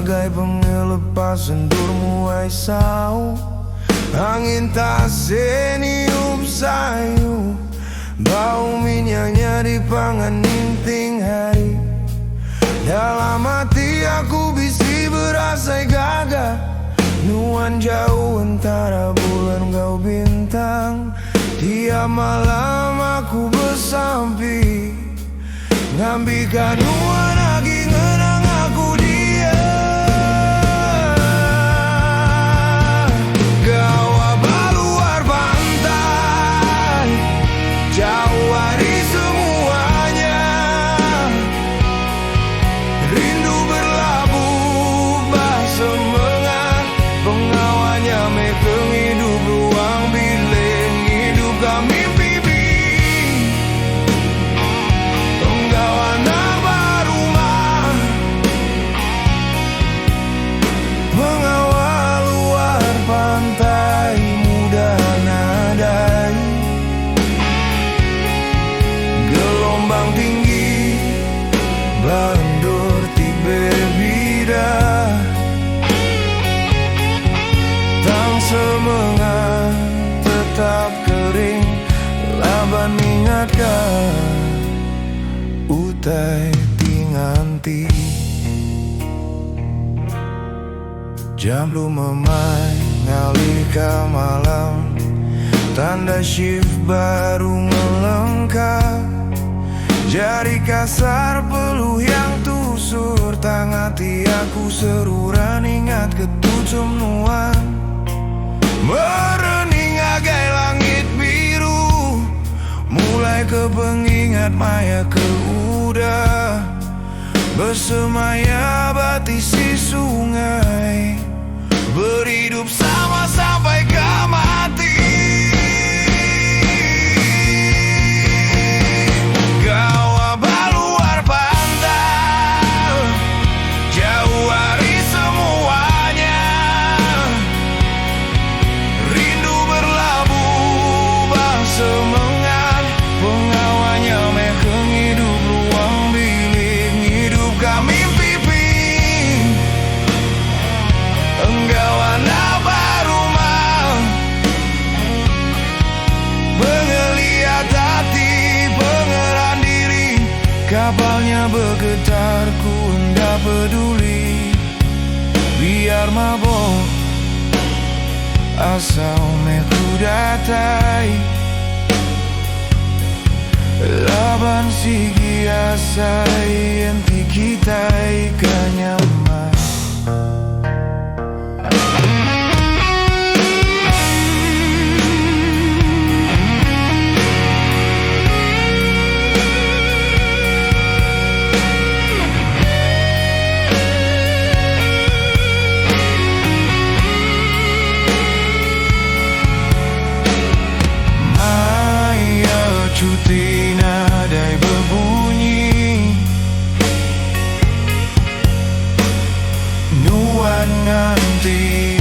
bagai pengelepas endurmu Esau. Angin tak seniup sayu, bau minyaknya di pangan ninting hari. Dalam hati aku bisi berasai gagah, nuan jauh antara bulan kau bintang. Tiap malam aku bersampi, ngambilkan nuan lagi ngenang aku dia. Kau abah luar pantai, jauh hari semuanya. Rindu berlabuh bah semangat, pengawalnya mekeng hidup ruang bilik, hidup kami pipi. Engkau anak baru mah, pengawal luar pantai muda nadai. Gelombang tinggi bandur tibe bida, tang semangat tetap kering, laban ingatkan utai tinganti. Jam belum memai ngalih ke malam, tanda shift baru melengkap. Jari kasar peluh yang tusur, tang hati aku seruran ingat ketujuh nuan. Merening agai langit biru, mulai ke pengingat maya ke udah, bersemaya batisi sungai, berhidup sama sampai ke mati. Kau abah luar pantai, jauh hari semuanya. Rindu berlabuh bah semangat, pengawalnya mekeng hidup ruang bilik, hidup kami pipi. Engkau anak baru mah, pengeliat hati, pengeran diri. Kapalnya bergetar, ku hendak peduli. Biar mabok asal meku datai, laban sigi asai enti kita ikan nyaman. Cuti nadai berbunyi, nuan nanti